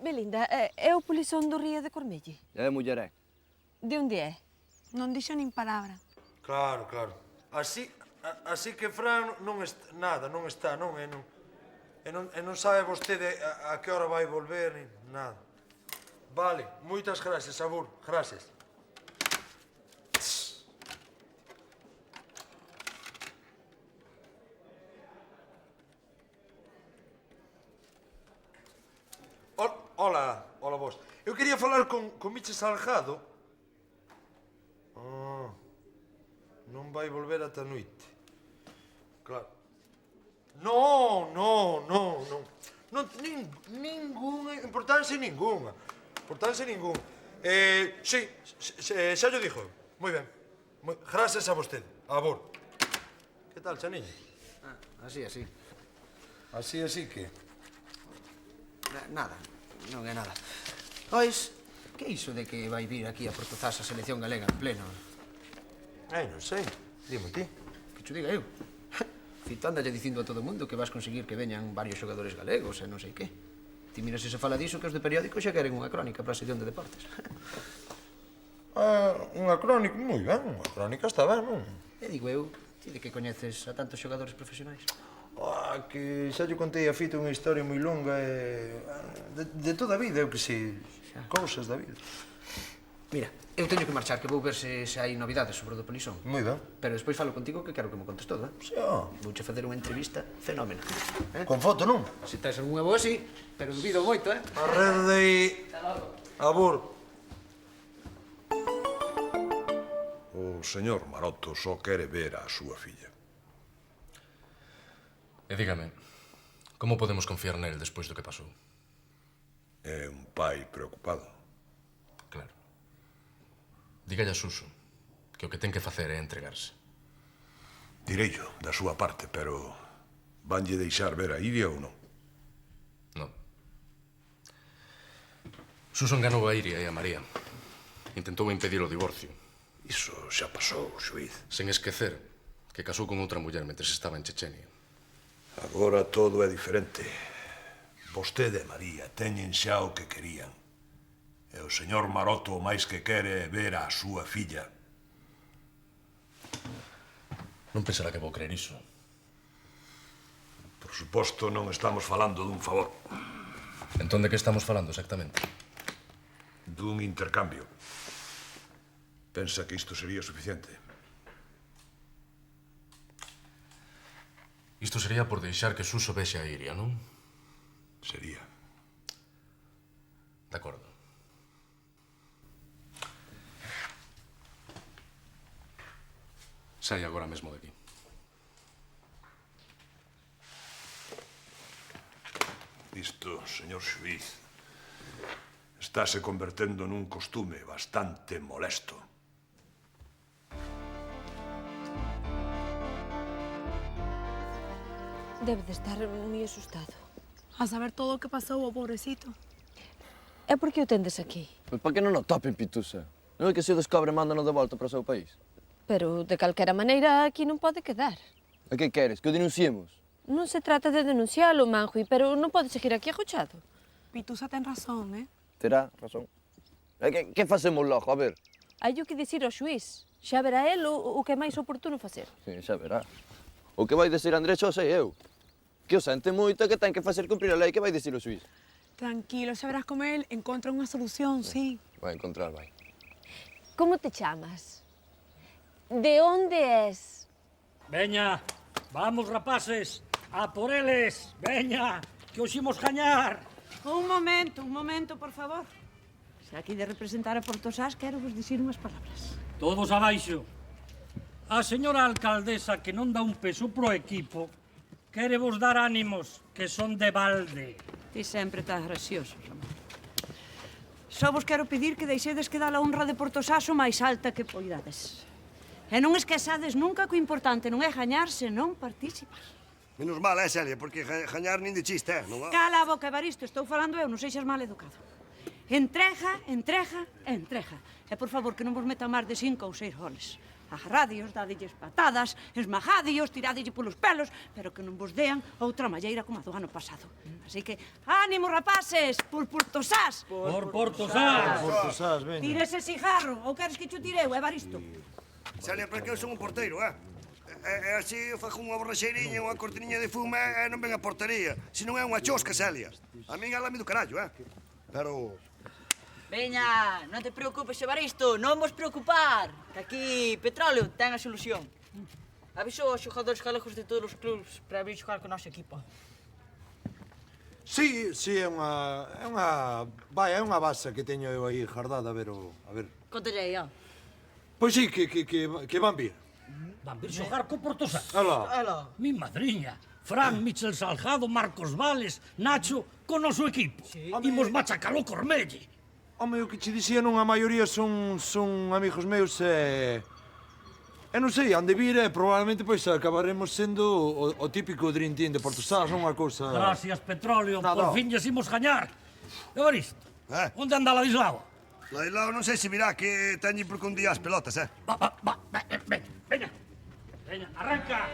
Belinda, é o polizón do Río de Cormelle? É mulleré. De onde é? Non dixo nin palabra. Claro, claro. Así que Fran non está, non? E non sabe vostede a que hora vai volver, nin nada. Vale, moitas gracias, Abur, gracias. Hola vos. Eu quería falar con Miche Salgado. Non vai volver ata noite. Claro. Non. Ninguna importancia ninguna. Sí, xa yo dixo. Moi ben. Gracias a vostede. Abur. Que tal, chaniño? Así. Así que? Nada, non é nada. Pois, que iso de que vai vir aquí a Portozás a selección galega en pleno? Non sei. Dime ti. Que cho diga eu. Fito andalle dicindo a todo o mundo que vas conseguir que veñan varios xogadores galegos e non sei que. Ti mira se fala diso que os de periódico xa queren unha crónica para a sección de deportes. Unha crónica, moi ben, unha crónica está ben, non? E digo eu, ti de que coñeces a tantos xogadores profesionais? Que xa lle contei a Fito unha historia moi longa de toda a vida, eu que sei, cousas da vida. Mira, eu teño que marchar, que vou ver se hai novidades sobre o do Polizón. Moi ben. Pero despois falo contigo que quero que me contes todo, Sí, ó. Vouche facer unha entrevista fenómena. Con foto, non? Se tes algunha boa, sí, pero dubido moito, A rede de aí. Abur. O señor Maroto só quere ver a súa filla. E dígame, como podemos confiar nel despois do que pasou? É un pai preocupado. Claro. Dígalle a Suso que o que ten que facer é entregarse. Direillo, da súa parte, pero vanlle deixar ver a Iria ou non? Non. Suso enganou a Iria e a María. Intentou impedir o divorcio. Iso xa pasou, xuiz. Sen esquecer que casou con outra muller mentre estaba en Chechenia. Agora todo é diferente. Vostede e María teñen xa o que querían. E o señor Maroto o máis que quere é ver a súa filla. Non pensará que vou creer iso. Por suposto, non estamos falando dun favor. Entón, de que estamos falando exactamente? Dun intercambio. Pensa que isto sería suficiente? Isto sería por deixar que Suso vexe a Iria, non? Sería. De acordo. Sai agora mesmo de aquí. Isto, señor xuiz, estáse convertendo nun costume bastante molesto. Debe de estar moi asustado. A saber todo o que pasou ao pobrecito. É por que o tendes aquí? Pois para que non o topen, Pitusa? Non é que se o descobre mándano de volta para o seu país? Pero, de calquera maneira, aquí non pode quedar. E que queres? Que o denunciemos? Non se trata de denuncialo, Manjui, pero non pode seguir aquí agochado. Pitusa ten razón, Terá razón. E que facemos logo? A ver. Hai o que dicir ao xuiz. Xa verá el o que é máis oportuno facer. Sí, xa verá. O que vai decir Andrés xa o sei eu. Que o sente moito e que ten que facer cumprir a lei. Que vai decir o xuiz? Tranquilo, xa verás como el encontra unha solución, sí. Vai encontrar, vai. Como te chamas? De onde és? Veña, vamos, rapaces, a por eles. Veña, que os imos gañar. Un momento, por favor. Xa aquí de representar a Portosás, quero vos dicir unhas palabras. Todos abaixo. A señora alcaldesa, que non dá un peso pro equipo, quere vos dar ánimos, que son de balde. Ti sempre estás gracioso, Ramón. Só vos quero pedir que deixedes que dá a honra de Portosás o máis alta que poidades. E non esquezades nunca que o importante non é gañar, senón participar. Menos mal, Celia, porque gañar nin de chiste, non? Cala a boca, Evaristo, estou falando eu, non seixas mal educado. Entrega, entrega, entrega. E, por favor, que non vos meta máis de 5 ou 6 goles. Agarradios, dadelles patadas, esmajadios, tiradelle polos pelos, pero que non vos dean outra malleira como a do ano pasado. Así que, ánimo, rapaces, por Portosás! Por Portosás! Por Portosás, veña. Tira ese cigarro, ou queres que cho tireu, Evaristo? Celia, para que eu son un porteiro, E así eu fago unha borraxeiriña, unha cortiniña de fume e non ven a portería. Se non é unha chosca, Celia. A min alame do carallo, Pero... Veña, non te preocupes, Evaristo, non vos preocupar. Que aquí Petróleo ten a solución. Aviso aos xogadores galegos de todos os clubs para vir xogar co noso equipo. Sí, é unha base que teño eu aí jardada, a ver. Contalle aí, ó. Pois sí, que van vir. Van vir xogar co Portosás. Alá. Mi madriña. Fran, Michel Salgado, Marcos Vales, Nacho, con noso equipo. Imos machacalo Cormelle. Home, o que che dicían a maioría son amigos meus e non sei, han de vir e probablemente pois acabaremos sendo o típico Dream Team de Portosás, non unha cousa... Gracias, Petróleo, por fin lles imos gañar. Evaristo, onde anda Ladislao? Ladislao non sei se virá que teñe por que un día as pelotas, Veña, arranca.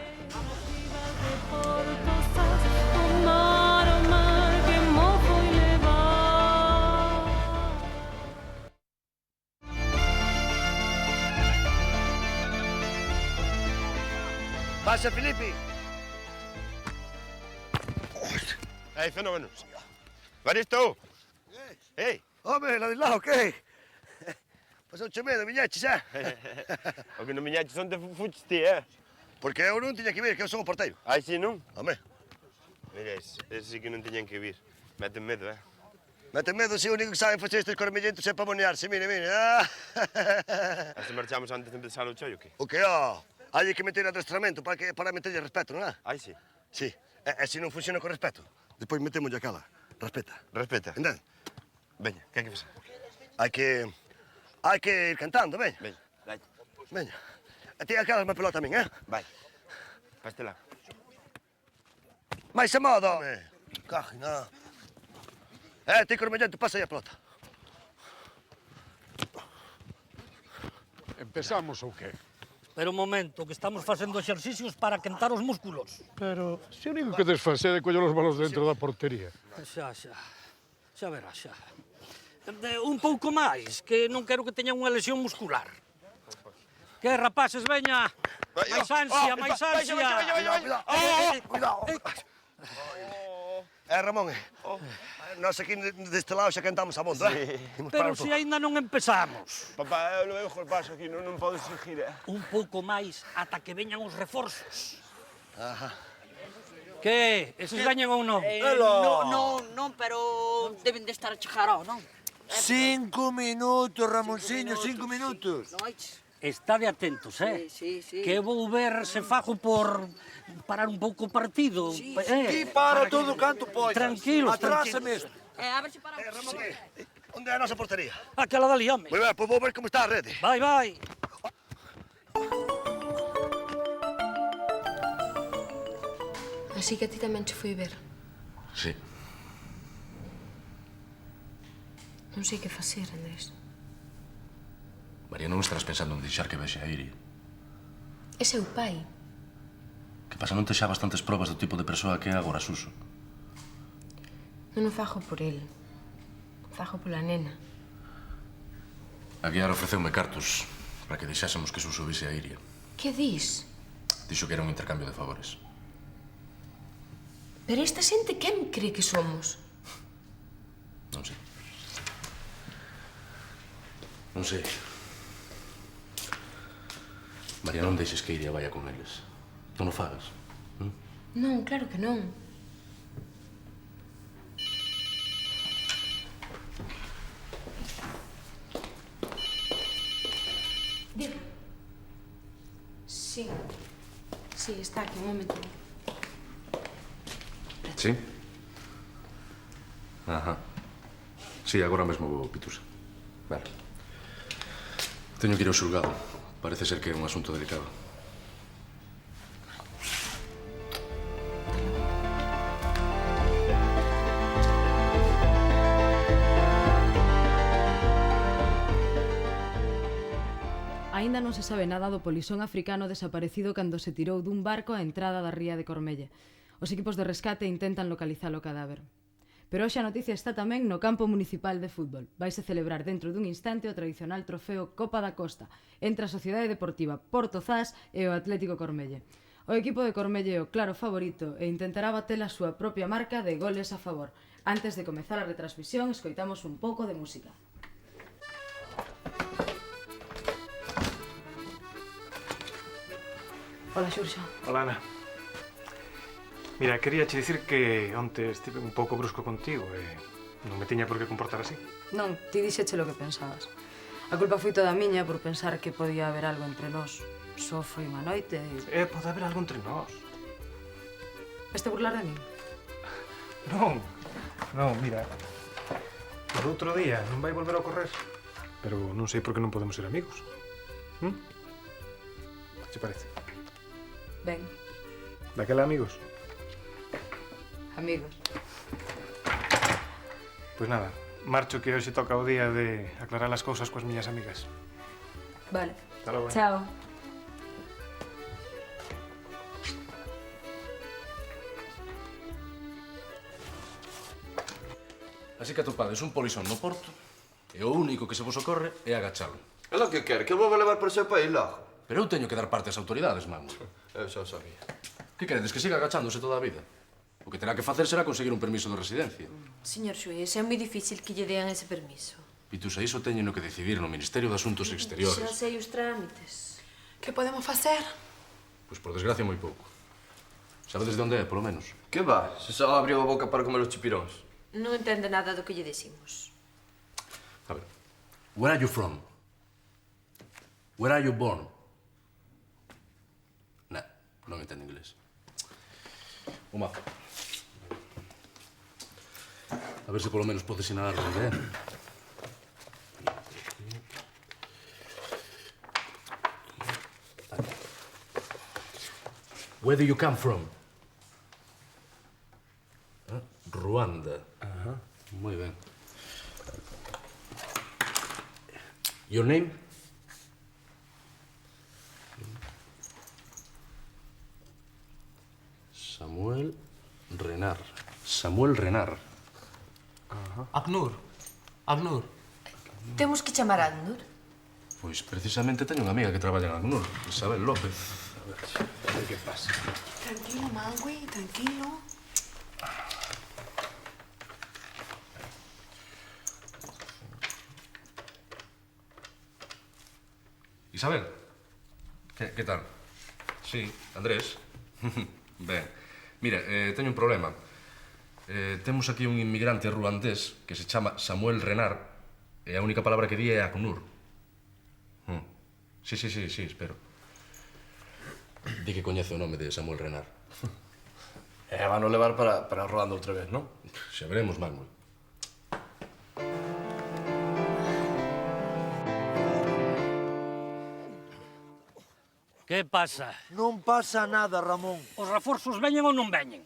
Pasa, Filipe. Fenómeno. Evaristo. Ei. Home, Ladislao, que? Pasouche medo, viñeches, O que non viñeches onde fuches ti, Porque eu non tiña que vir, que eu son o porteiro. Ai, si, non? Home. Mira, ese sí que non tiñan que vir. Meten medo, Meten medo se o único que saben facer estes cormellentos é pavonearse, mire. E se marchamos antes de empezar o chollo, que? O que, hai que meter adestramento para meterlle respeto, non é? Ai, si. Si, e se non funciona con respeto, despois metemos aquela. Respeta. Respeta? Entende? Veña, que hai que facer? Hai que ir cantando, veña. Veña, dai. Veña. E ti aquelas má pelota a min, Vai. Pa este lado. Mais a modo, home. Cajina. Ti cormellento, pasa aí a pelota. Empezamos ou qué? Espera un momento, que estamos facendo exercicios para quentar os músculos. Pero se o único que desfase é de coller os balos dentro da portería. Xa verás, xa. Un pouco máis, que non quero que teña unha lesión muscular. Que, rapaces, veña! Máis ansia, máis ansia! Cuidado! Ramón, nós aquí deste lado xa cantamos a bondo, Pero se aínda non empezamos. Papá, eu levei o golpazo aquí, non podes seguir, Un pouco máis ata que veñan os reforzos. Ajá. Que? Eses gañan ou non? Non, pero deben de estar a chegar, non? 5 minutos, Ramonsiño, 5 minutos. Estade atentos, Sí. Que vou ver se fago por parar un pouco o partido. Ti para todo canto poidas. Tranquilos, Atrasa mesmo. A ver se paramos. Ramón, onde é a nosa portería? Aquela dali, home. Moi ben, pois vou ver como está a rede. Vai. Así que a ti tamén che foi ver. Sí. Non sei que facer, Andrés. María, non estarás pensando en deixar que vexe a Iria. É seu pai. Que pasa, non te xa bastantes probas do tipo de persoa que é agora Suso? Non o fago por el. Fago pola nena. A Guiar ofreceume cartos para que deixásemos que Suso vise a Iria. Que dis? Dixo que era un intercambio de favores. Pero esta xente quen cree que somos? Non sei. Non sei. María, non deixes que Iria vaya con eles. Non o fagas. Non, claro que non. Diga. Sí. Sí, está aquí, un momento. Sí? Ajá. Sí, agora mesmo vou, Pitusa. Vale. Teño que ir ao xulgado. Parece ser que é un asunto delicado. Aínda non se sabe nada do polisón africano desaparecido cando se tirou dun barco á entrada da ría de Cormelle. Os equipos de rescate intentan localizar o cadáver. Pero hoxe a noticia está tamén no campo municipal de fútbol. Vaise celebrar dentro dun instante o tradicional trofeo Copa da Costa entre a Sociedade Deportiva Porto Zas e o Atlético Cormelle. O equipo de Cormelle é o claro favorito e intentará bater a súa propia marca de goles a favor. Antes de comezar a retransmisión, escoitamos un pouco de música. Hola, Xurxo. Hola, Ana. Mira, quería che dicir que onte estive un pouco brusco contigo e non me tiña por que comportar así. Non, ti dixeche lo que pensabas. A culpa foi toda miña por pensar que podía haber algo entre nós. Só foi unha noite e... Pode haber algo entre nós. Veste burlar de min? Non, mira. Por outro día non vai volver a ocorrer. Pero non sei por que non podemos ser amigos. Que te parece? Ben, Daquela amigos? amigos. Pois nada, marcho que hoxe toca o día de aclarar as cousas coas miñas amigas. Vale. Hasta logo. Chao. Así que atopades un polizón no porto e o único que se vos ocorre é agachalo. É lo que quer, que vou levar por seu país logo. Pero eu teño que dar parte ás autoridades, man. Eu xa o sabía. Que queredes, que siga agachándose toda a vida? O que terá que facer será conseguir un permiso de residencia. Señor xuez, é moi difícil que lle dean ese permiso. Pitusa, iso teñen que decidir no Ministerio de Asuntos Exteriores. Xa sei os trámites. Que podemos facer? Pois por desgracia moi pouco. Sabedes de onde é, polo menos? Que va? Se só abriu a boca para comer os chipiróns. Non entende nada do que lle decimos. A ver, where are you from? Where are you born? Nah, non entende inglés. O mazo. A ver se polo menos pode sinalar onde é. Where do you come from? Ruanda. Muy bien. Your name? Samuel Renard. Samuel Renard. Acnur. Acnur. Temos que chamar a Acnur. Pois precisamente teño unha amiga que traballa en Acnur, Isabel López. A ver que pasa. Tranquilo, Mangui, tranquilo. Isabel, que tal? Sí, Andrés. Ben, mira, teño un problema. Temos aquí un inmigrante ruandés que se chama Samuel Renard e a única palabra que di é Acnur. Sí, espero. Di que coñece o nome de Samuel Renard. E van o levar para Ruanda outra vez, non? Xa veremos, Manuel. Que pasa? Non pasa nada, Ramón. Os reforzos veñen ou non veñen?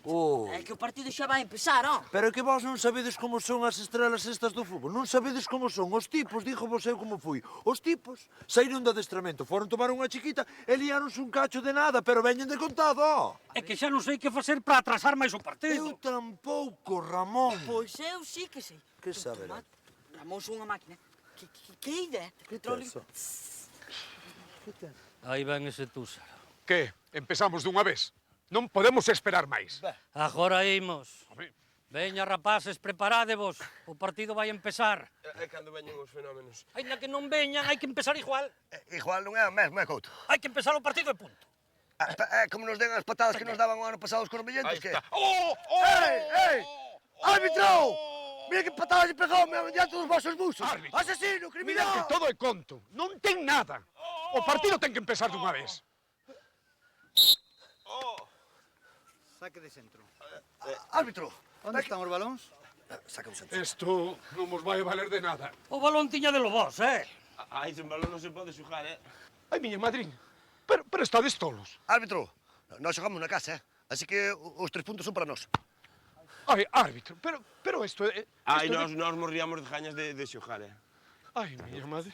É que o partido xa vai empezar, non? Pero é que vos non sabedes como son as estrelas estas do fútbol. Non sabedes como son. Os tipos, dixo vos eu como fui. Os tipos saíron do adestramento, foron tomar unha chiquita e liáronse un cacho de nada, pero veñen de contado. É que xa non sei que facer para atrasar máis o partido. Eu tampouco, Ramón. Pois eu sí que sei. Que saberá? Ramón son unha máquina. Que ide? Petróleo. Aí ven ese túsaro. Que? Empezamos dunha vez? Non podemos esperar máis. Agora imos. Veña, rapaces, preparádevos. O partido vai empezar. É cando veñen os fenómenos. Ainda que non veñan, hai que empezar igual. Igual non é o mesmo, é Couto. Hai que empezar o partido e punto. É como nos den as patadas que nos daban o ano pasado os cormellentes, que... ¡Ei! ¡Árbitro! Mira que patada lle pegou me diante dos vosos busos. Asesino, Mira criminal. que todo é conto. Non ten nada. O partido ten que empezar dunha vez. Saque de centro. Árbitro. Onde están os balóns? Saca o centro. Isto non vos vai valer de nada. O balón tiña de lo vos, Aí sen balón non se pode xugar, Ai, miña madriña. Pero estades tolos. Árbitro, nós xogamos na casa, Así que os 3 puntos son para nós. Ai, árbitro, pero isto é... Ai, nós morríamos de gañas de xogar, Ai, miña madre.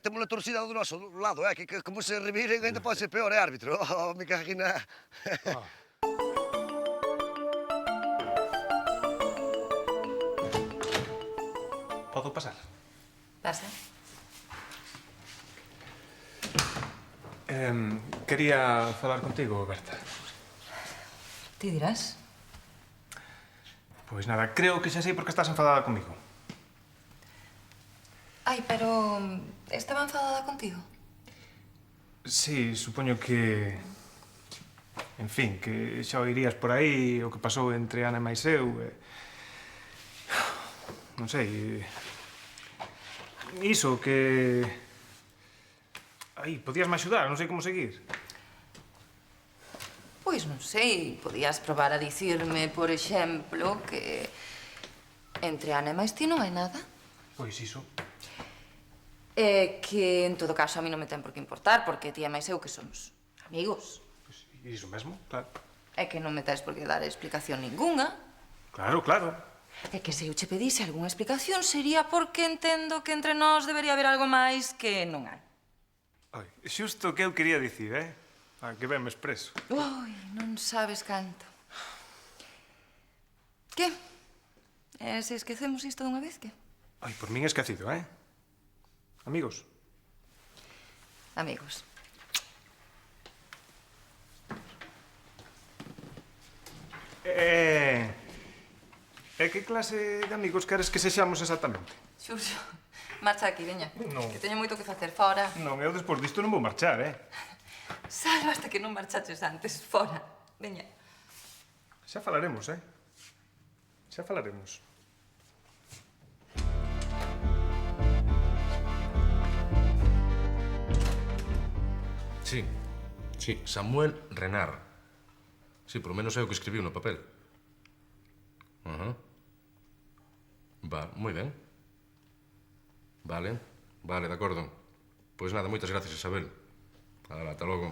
Temos a torcida do noso lado, que como se reviren ainda pode ser peor, árbitro? Oh, me cagina. Podo pasar? Pasa. Quería falar contigo, Berta. Ti dirás. Pois nada, creo que xa sei por que estás enfadada comigo. Ai, pero... estaba enfadada contigo? Sí, supoño que... En fin, que xa oirías por aí o que pasou entre Ana e máis eu. Non sei... Iso, que... Aí, podías me axudar, non sei como seguir. Pois non sei, podías probar a dicirme, por exemplo, que entre Ana e máis ti non hai nada. Pois iso. E que, en todo caso, a mí non me ten por que importar, porque ti e máis eu que somos amigos. Pois iso mesmo, claro. É que non me tes por que dar explicación ninguna. Claro, claro. É que se eu che pedise algunha explicación sería porque entendo que entre nós debería haber algo máis que non hai. Ai, xusto o que eu quería dicir, que ben me expreso. Ui, non sabes canto. Que? Se esquecemos isto dunha vez, que? Ai, por min esquecido, Amigos. Amigos. E que clase de amigos queres que sexamos exactamente? Xurxo, marcha aquí, veña. Non. Que teño moito que facer fora. Non, eu despois disto non vou marchar, Salva hasta que non marchaches antes, fora. Veña. Xa falaremos, Xa falaremos. Sí, Samuel Renard. Sí, por lo menos é o que escribiu no papel. Va, moi ben. Vale, de acordo. Pois nada, moitas gracias, Isabel. Ata logo.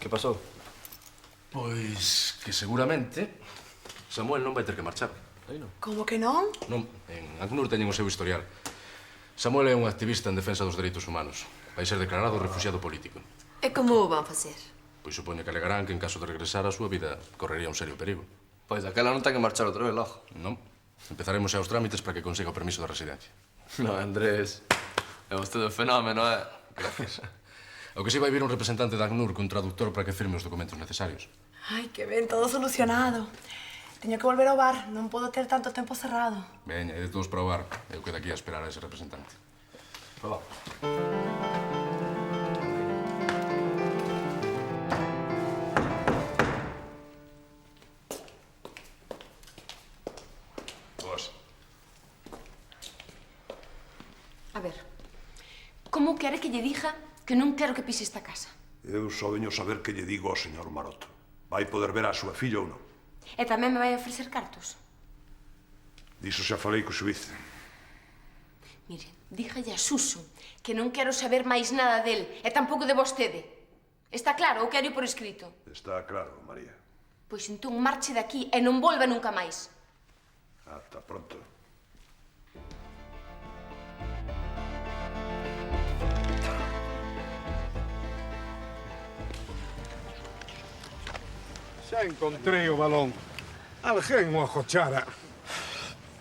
Que pasou? Pois que seguramente Samuel non vai ter que marchar. Como que non? Non, en ACNUR teñen o seu historial. Samuel é un activista en defensa dos dereitos humanos. Vai ser declarado refuxiado político. E como o van facer? Pois supoño que alegarán que en caso de regresar a súa vida correría un serio perigo. Pois daquela non ten que marchar outra vez logo. Non. Empezaremos xa os trámites para que consiga o permiso de residencia. No, Andrés, é vostede un fenómeno, Gracias. O que si vai vir un representante da ACNUR con traductor para que firme os documentos necesarios. Ai, que ben, todo solucionado. Teño que volver ao bar, non podo ter tanto tempo cerrado. Veña, e de todos para o bar. Eu quedo aquí a esperar a ese representante. Vamos. A ver, como quere que lle diga que non quero que pise esta casa? Eu só veño saber que lle digo ao señor Maroto. Vai poder ver a súa filla ou non? E tamén me vai ofrecer cartos? Diso xa falei co xuiz. Mire, dígalle a Suso que non quero saber máis nada del e tampouco de vostede. Está claro ou quero ir por escrito? Está claro, María. Pois entón marche daqui e non volva nunca máis. Ata pronto. Xa encontrei o balón. Alguén o ajochara.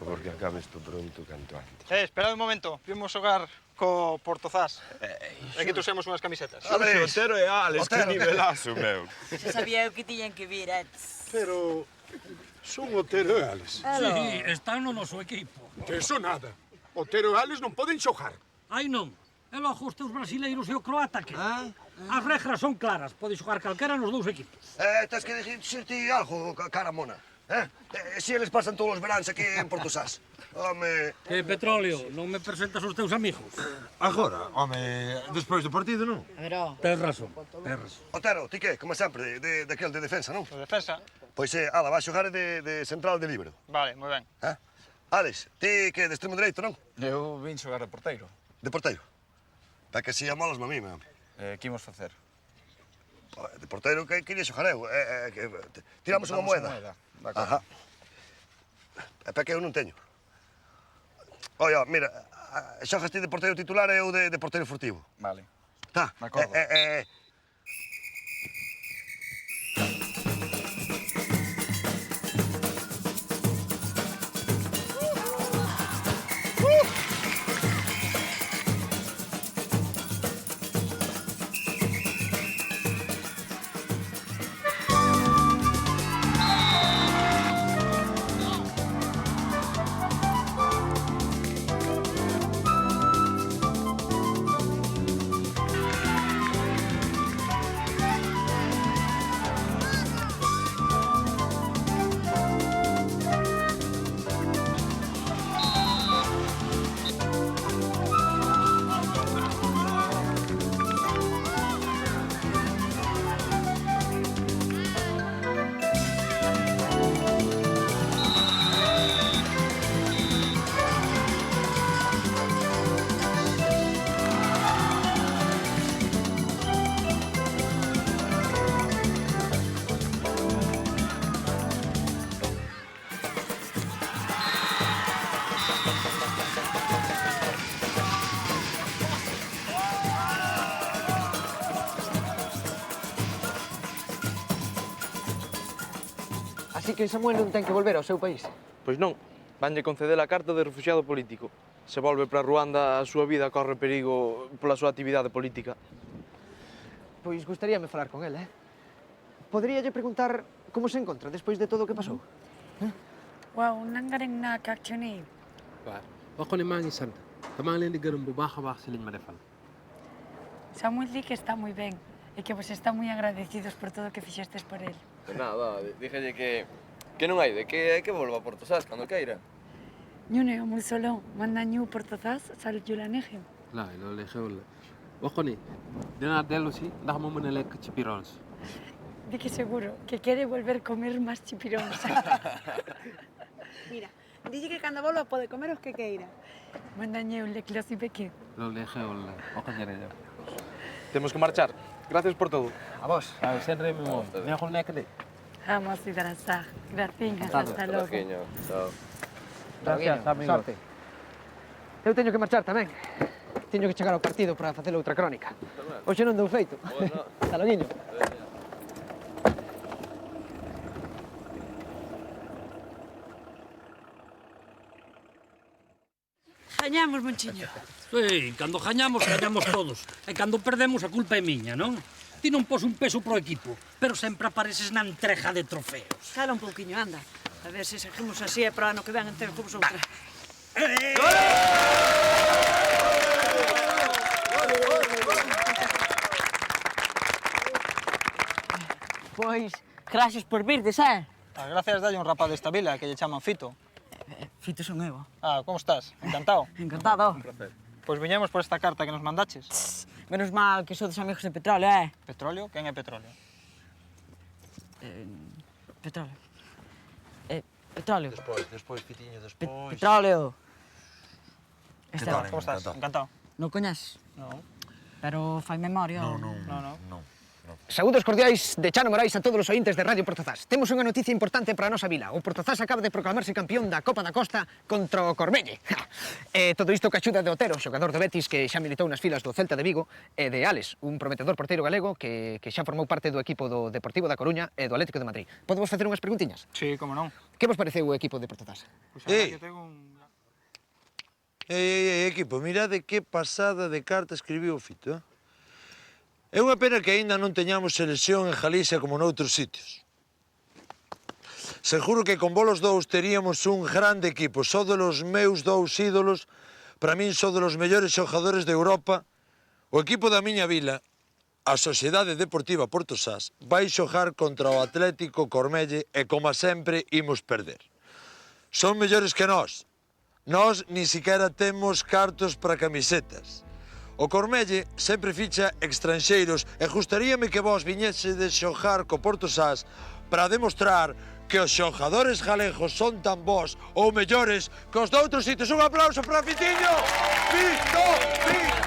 Por favor, que acabe isto pronto, canto antes. Esperad un momento. Vimos xogar co Portozás. E aquí trouxemos unhas camisetas. Alex, Otero e Alex, que nivelazo, meu. Xa sabía eu que tiñan que vir, Pero son Otero e Alex. Sí, están no noso equipo. Que eso nada. Otero e Alex non poden xogar. Ai non, e logo os teus brasileiros e o croata que? As regras son claras, pode xogar calquera nos dous equipos. Tens que dicirte algo, cara mona. Si eles pasan todos os veráns aquí en Portosás. Home... Que petróleo, non me presentas os teus amigos? Agora, home, despois do partido, non? Tes razón, Otero, ti que, como sempre, daquel de defensa, non? De defensa? Pois, ala, vas xogar de central de líbero. Vale, moi ben. Alex, ti que de extremo dereito, non? Eu vin xogar de porteiro. De porteiro? Pa que si amolas a mí, mami. Que imos facer? De porteiro que quería xogar eu. Tiramos unha moeda. Ajá. É para que eu non teño. Oia, mira, xogas ti de porteiro titular e eu de porteiro furtivo. Vale. Tá. De acordo. Así que Samuel non ten que volver ao seu país. Pois non, vanlle conceder a carta de refuxiado político. Se volve para Ruanda, a súa vida corre perigo pola súa actividade política. Pois gustaríame falar con ele, Poderíalle preguntar como se encontra despois de todo o que pasou? waaw nangaren naa kakconi. waaw waxoon ne maa ngi sant te maa ngi leen di gërëm bu baax a baax si liñ ma defal. Samuel di que está moi ben e que vos está moi agradecidos por todo o que fixestes por él. Nada, díxelle que non hai de que volva a Portosás cando queira. Ñune o mulsolón, manda ñu Portozas sal Julanegem. laay loolu lay xewal la waxoon ne dinaa dellu si ndax ma mën a lekk ci Pirons. Di que seguro que quiere volver a comer más chipiróns. Mira, dille que cando volva pode comer os que queira. Mandañe un leclos y peque. loolu lay xewal la waxoon jërëjëf. Temos que marchar. Gracias por todo. A vos. waaw seen réew mi moom neexul nekk de. Vamos a abrazar. Gracias, hasta luego. Chao. Gracias, amigo. Sorte. Eu teño que marchar tamén. Teño que chegar ao partido para facer outra crónica. Hoxe non deu feito. Hasta loguiño. Gañamos, Monchiño. Sí, cando gañamos todos. E cando perdemos a culpa é miña, non? Ti non pos un peso pro equipo, pero sempre apareces na entrega de trofeos. Cala un pouquiño, anda. A ver se seguimos así e para ano que ven entregamos outra. Pois, gracias por virdes, As gracias dalle un rapaz desta vila que lle chaman Fito. Fito son eu. Ah, como estás? Encantado. Encantado. Un placer. Pois viñemos por esta carta que nos mandaches. Menos mal que sodes amigos de Petróleo, Petróleo? Quen é Petróleo? Petróleo. Petróleo. Despois, Fitiño, despois. Petróleo. Como estás? Encantado. Non coñeces? Non. Pero fai memoria. Non. Saúdos cordiais de Chano Morais a todos os ointes de Radio Portozás. Temos unha noticia importante para a nosa vila. O Portozás acaba de proclamarse campeón da Copa da Costa contra o Cormelle. Todo isto que axuda de Otero, xogador do Betis que xa militou nas filas do Celta de Vigo, e de Ales, un prometedor porteiro galego que xa formou parte do equipo do Deportivo da Coruña e do Atlético de Madrid. Podemos facer unhas preguntiñas? Sí, como non. Que vos pareceu o equipo de Portozás? Pois a verdade que tengo un... Equipo, mirade que pasada de carta escribiu o Fito, É unha pena que aínda non teñamos selección en Galicia como noutros sitios. Seguro que con volos dous teríamos un grande equipo. Só de los meus dous ídolos, para min só de los mellores xogadores de Europa. O equipo da miña vila, a Sociedade Deportiva Portosás, vai xogar contra o Atlético Cormelle e, como sempre, imos perder. Son mellores que nós. Nós ni siquiera temos cartos para camisetas. O Cormelle sempre ficha extranxeiros e gustaríame que vos viñesedes xogar co Portosás para demostrar que os xogadores galegos son tan bons ou mellores que os de outros sitios. Un aplauso para Fitiño! Fito!